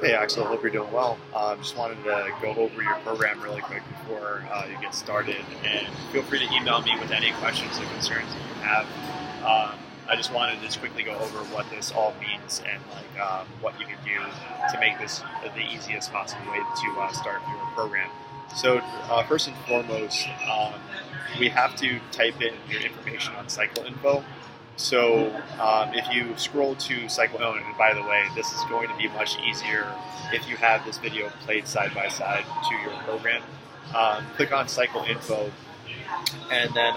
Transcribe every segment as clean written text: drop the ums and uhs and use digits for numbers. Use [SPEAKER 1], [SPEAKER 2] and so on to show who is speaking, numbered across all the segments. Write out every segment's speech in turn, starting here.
[SPEAKER 1] Hey Axel, hope you're doing well. Just wanted to go over your program really quick before you get started, and feel free to email me with any questions or concerns that you have. I just wanted to just quickly go over what this all means and what you can do to make this the easiest possible way to start your program. So first and foremost, we have to type in your information on CycleInfo. So if you scroll to Cycle, oh, and by the way, this is going to be much easier if you have this video played side by side to your program. Click on Cycle Info, and then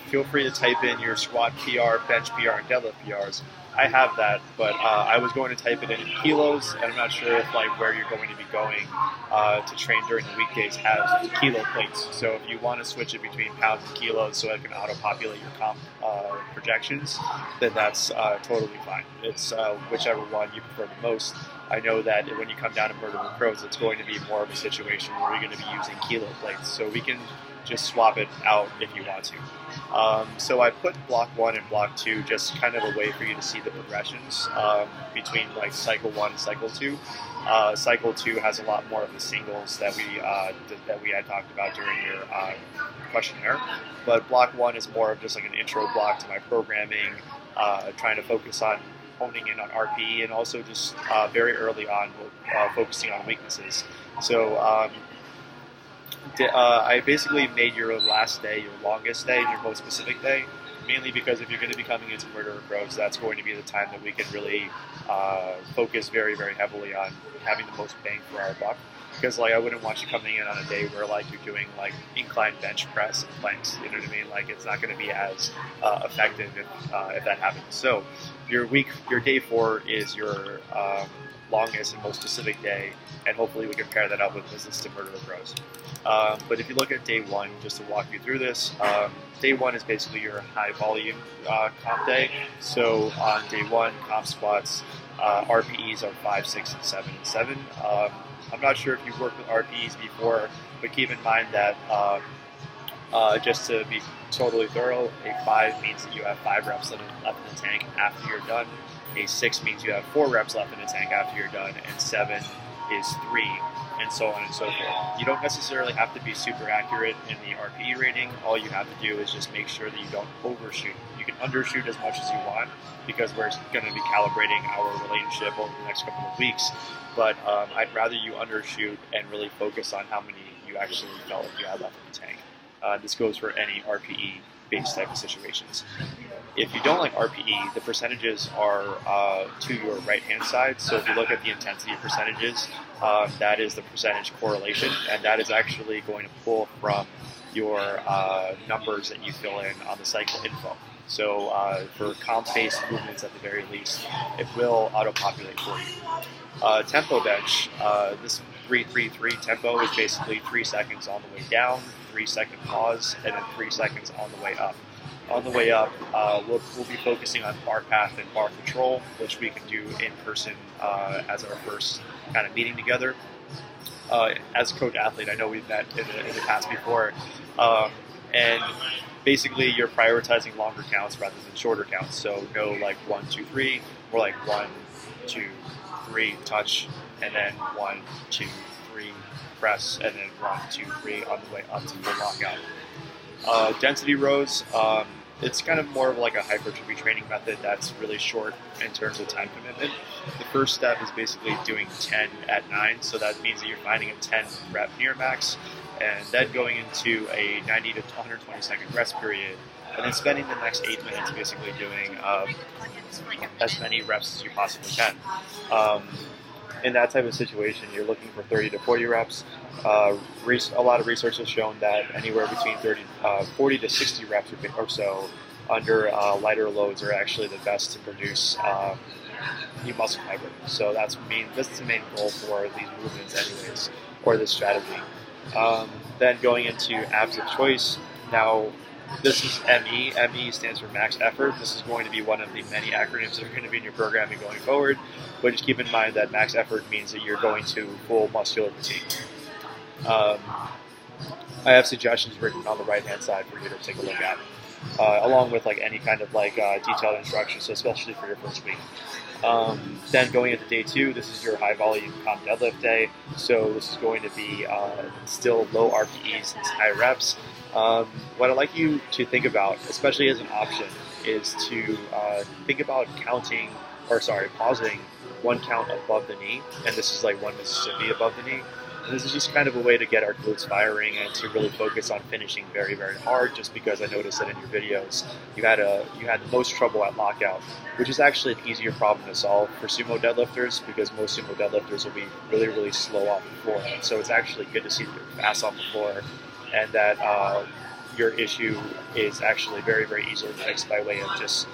[SPEAKER 1] feel free to type in your squat PR, bench PR, and deadlift PRs. I have that, but I was going to type it in kilos, and I'm not sure if where you're going to be going to train during the weekdays has kilo plates. So if you want to switch it between pounds and kilos so it can auto-populate your comp projections, then that's totally fine. It's whichever one you prefer the most. I know that when you come down to Murder with Pros, it's going to be more of a situation where you're going to be using kilo plates. So we can just swap it out if you want to. So I put block 1 and block 2 just kind of a way for you to see the progressions between cycle 1 and cycle 2. Cycle 2 has a lot more of the singles that we had talked about during your questionnaire, but block 1 is more of just an intro block to my programming, trying to focus on honing in on RPE, and also just very early on focusing on weaknesses. So I basically made your last day your longest day and your most specific day, mainly because if you're going to be coming into Murder with Pros, that's going to be the time that we can really focus very, very heavily on having the most bang for our buck. Because I wouldn't want you coming in on a day where you're doing incline bench press and planks. You know what I mean? It's not going to be as effective if that happens. So your day 4 is your longest and most specific day, and hopefully we can pair that up with Business to Murder with Pros. But if you look at day 1, just to walk you through this, day 1 is basically your high volume comp day. So on day 1, comp squats, RPEs are 5, 6, and 7, and 7. I'm not sure if you've worked with RPEs before, but keep in mind that just to be totally thorough, a 5 means that you have 5 reps left in the tank after you're done. A 6 means you have 4 reps left in the tank after you're done, and 7 is 3, and so on and so forth. You don't necessarily have to be super accurate in the RPE rating. All you have to do is just make sure that you don't overshoot. You can undershoot as much as you want because we're going to be calibrating our relationship over the next couple of weeks. But I'd rather you undershoot and really focus on how many you actually felt like you had left in the tank. This goes for any RPE-based type of situations. If you don't like RPE, the percentages are to your right-hand side. So if you look at the intensity percentages, that is the percentage correlation, and that is actually going to pull from your numbers that you fill in on the cycle info. So for comp-based movements at the very least, it will auto-populate for you. Tempo bench, this 3-3-3 tempo is basically 3 seconds on the way down, 3-second pause, and then 3 seconds on the way up. On the way up, we'll be focusing on bar path and bar control, which we can do in person as our first kind of meeting together. As a coach athlete, I know we've met in the past before, and basically you're prioritizing longer counts rather than shorter counts. So no 1, 2, 3, more 1, 2, 3 touch, and then 1, 2, 3 press, and then 1, 2, 3 on the way up to full lockout. Density rows, it's kind of more of a hypertrophy training method that's really short in terms of time commitment. The first step is basically doing 10 at 9, so that means that you're finding a 10 rep near max, and then going into a 90 to 120 second rest period, and then spending the next 8 minutes basically doing as many reps as you possibly can. In that type of situation, you're looking for 30 to 40 reps. A lot of research has shown that anywhere between 40 to 60 reps or so under lighter loads are actually the best to produce new muscle fiber. So that's the main goal for these movements anyways, or this strategy. Then going into abs of choice. Now, this is ME. ME stands for max effort. This is going to be one of the many acronyms that are going to be in your programming going forward. But just keep in mind that max effort means that you're going to full muscular fatigue. I have suggestions written on the right-hand side for you to take a look at, along with any kind of detailed instructions, so especially for your first week. Then going into day 2, this is your high volume comp deadlift day. So this is going to be still low RPEs and high reps. What I'd like you to think about, especially as an option, is to think about pausing one count above the knee, and this is like 1 Mississippi above the knee. And this is just kind of a way to get our glutes firing and to really focus on finishing very, very hard, just because I noticed that in your videos you had the most trouble at lockout, which is actually an easier problem to solve for sumo deadlifters, because most sumo deadlifters will be really, really slow off the floor. So it's actually good to see that you're fast off the floor, and that your issue is actually very, very easily fixed by way of just,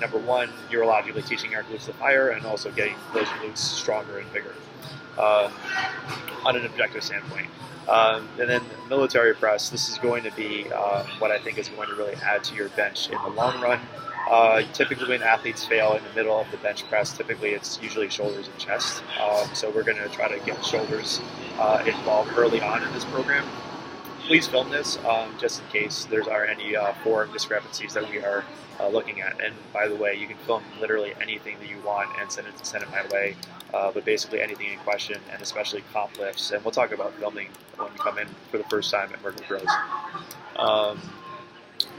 [SPEAKER 1] number one, urologically teaching our glutes to fire, and also getting those glutes stronger and bigger on an objective standpoint. And then military press, this is going to be what I think is going to really add to your bench in the long run. Typically when athletes fail in the middle of the bench press, typically it's usually shoulders and chest. So we're going to try to get shoulders involved early on in this program. Please film this just in case there are any form discrepancies that we are looking at. And by the way, you can film literally anything that you want and send it my way, but basically anything in question, and especially comp lifts. And we'll talk about filming when you come in for the first time at Miracle Bros.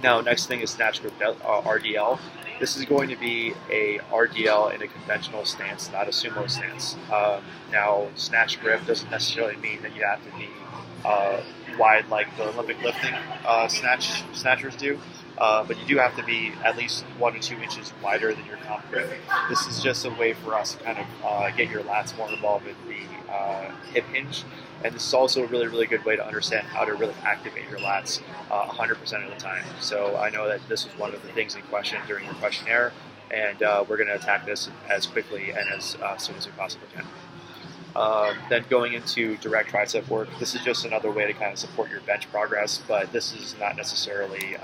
[SPEAKER 1] Now, next thing is snatch grip RDL. This is going to be a RDL in a conventional stance, not a sumo stance. Now, snatch grip doesn't necessarily mean that you have to be wide like the Olympic lifting snatchers do, but you do have to be at least 1 or 2 inches wider than your comp grip. This is just a way for us to kind of get your lats more involved in the hip hinge, and this is also a really, really good way to understand how to really activate your lats 100% of the time. So I know that this was one of the things in question during your questionnaire, and we're going to attack this as quickly and as soon as we possibly can. Then going into direct tricep work, this is just another way to kind of support your bench progress, but this is not necessarily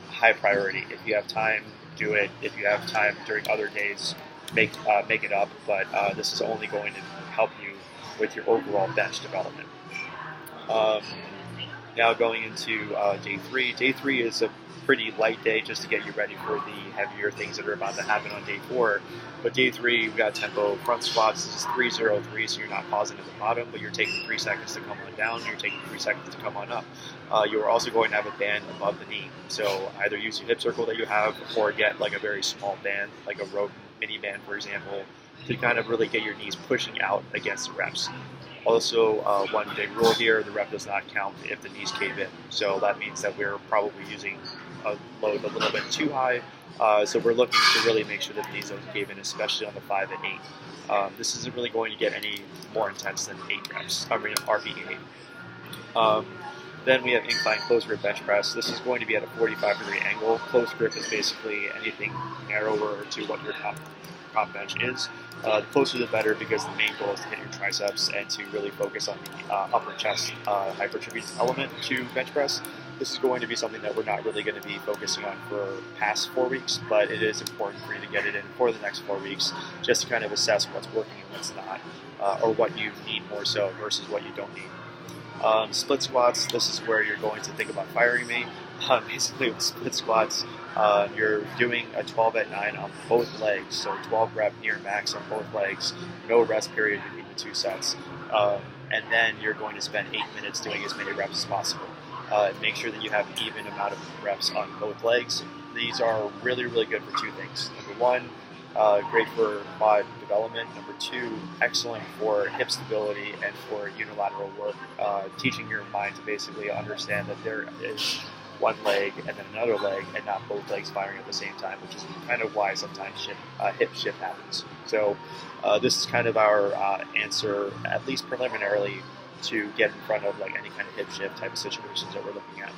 [SPEAKER 1] high priority. If you have time, do it. If you have time during other days, make it up, but this is only going to help you with your overall bench development. Now going into day 3. Day 3 is a pretty light day just to get you ready for the heavier things that are about to happen on day 4. But day 3, we've got tempo front squats. This is 3-0-3, so you're not pausing at the bottom, but you're taking 3 seconds to come on down, you're taking 3 seconds to come on up. You're also going to have a band above the knee. So either use your hip circle that you have, or get like a very small band, like a rope mini band, for example, to kind of really get your knees pushing out against the reps. Also, one big rule here, the rep does not count if the knees cave in. So that means that we're probably using a load a little bit too high. So we're looking to really make sure that the knees don't cave in, especially on the 5 and 8. This isn't really going to get any more intense than 8 reps, RPE 8. Then we have incline close grip bench press. This is going to be at a 45-degree angle. Close grip is basically anything narrower to what your comp bench is. The closer the better, because the main goal is to hit your triceps and to really focus on the upper chest hypertrophy element to bench press. This is going to be something that we're not really going to be focusing on for past 4 weeks, but it is important for you to get it in for the next 4 weeks, just to kind of assess what's working and what's not, or what you need more so versus what you don't need. Split squats, this is where you're going to think about firing me. Basically with split squats, you're doing a 12 at 9 on both legs, so 12 rep near max on both legs, no rest period between the 2 sets, and then you're going to spend 8 minutes doing as many reps as possible. Make sure that you have an even amount of reps on both legs. These are really, really good for 2 things. Number 1, great for quad development. Number 2, excellent for hip stability and for unilateral work, teaching your mind to basically understand that there is one leg and then another leg, and not both legs firing at the same time, which is kind of why sometimes hip shift happens. So this is kind of our answer, at least preliminarily, to get in front of like any kind of hip shift type of situations that we're looking at.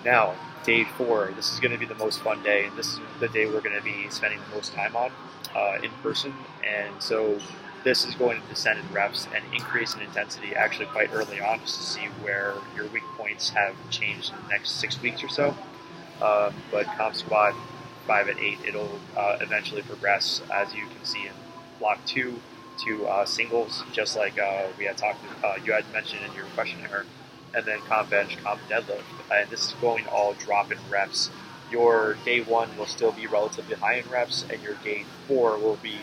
[SPEAKER 1] Now, day 4, this is going to be the most fun day, and this is the day we're going to be spending the most time on in person, and so this is going to descend in reps and increase in intensity actually quite early on, just to see where your weak points have changed in the next 6 weeks or so. But comp squat 5 and 8, it'll eventually progress, as you can see in block 2, to singles, just like we had talked. You had mentioned in your questionnaire, and then comp bench, comp deadlift, and this is going to all drop in reps your day 1 will still be relatively high in reps, and your day 4 will be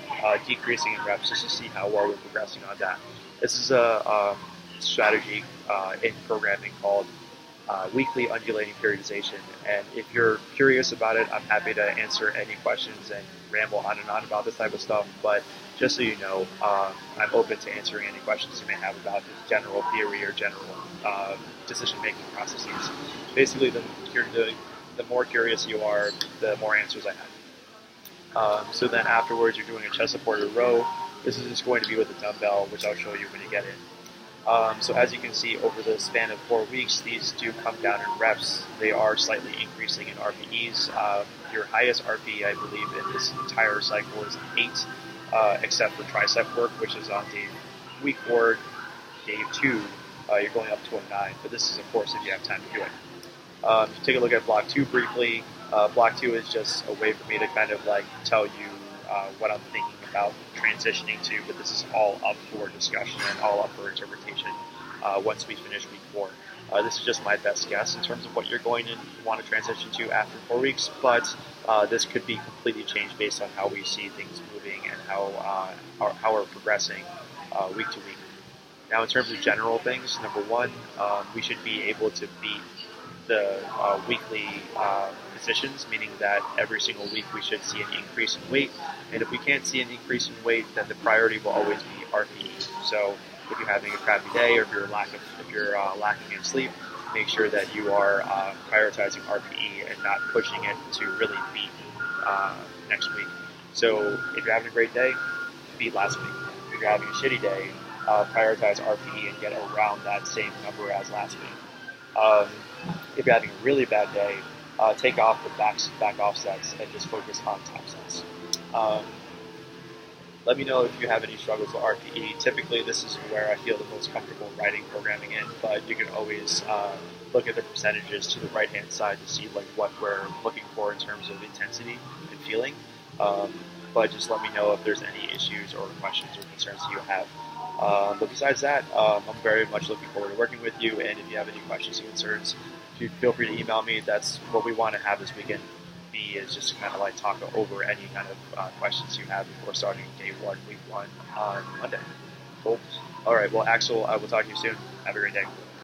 [SPEAKER 1] decreasing in reps, just to see how well we're progressing on that. This is a strategy in programming called weekly undulating periodization. And if you're curious about it, I'm happy to answer any questions and ramble on and on about this type of stuff. But just so you know, I'm open to answering any questions you may have about this general theory or general decision-making processes. Basically, the more curious you are, the more answers I have. So then afterwards, you're doing a chest supported row. This is just going to be with a dumbbell, which I'll show you when you get in. So as you can see, over the span of 4 weeks, these do come down in reps. They are slightly increasing in RPEs. Your highest RPE, I believe, in this entire cycle is 8, except for tricep work, which is on week 4, day 2, you're going up to a 9. But this is, of course, if you have time to do it. Take a look at block 2 briefly. Block 2 is just a way for me to kind of like tell you what I'm thinking about transitioning to, but this is all up for discussion and all up for interpretation once we finish week 4. This is just my best guess in terms of what you're going to want to transition to after 4 weeks, but this could be completely changed based on how we see things moving and how we're progressing week to week. Now, in terms of general things, number 1, we should be able to beat the weekly positions, meaning that every single week we should see an increase in weight. And if we can't see an increase in weight, then the priority will always be RPE. So if you're having a crappy day, or if you're lacking in sleep, make sure that you are prioritizing RPE and not pushing it to really beat next week. So if you're having a great day, beat last week. If you're having a shitty day, prioritize RPE and get around that same number as last week. If you're having a really bad day, take off the back off sets and just focus on top sets. Let me know if you have any struggles with RPE. Typically, this is where I feel the most comfortable writing programming in, but you can always look at the percentages to the right-hand side to see like what we're looking for in terms of intensity and feeling. But just let me know if there's any issues or questions or concerns you have. But besides that, I'm very much looking forward to working with you, and if you have any questions or concerns, feel free to email me. That's what we want to have this weekend be, is just to kind of like talk over any kind of questions you have before starting day 1, week 1 on Monday. Cool. All right, well, Axel, I will talk to you soon. Have a great day.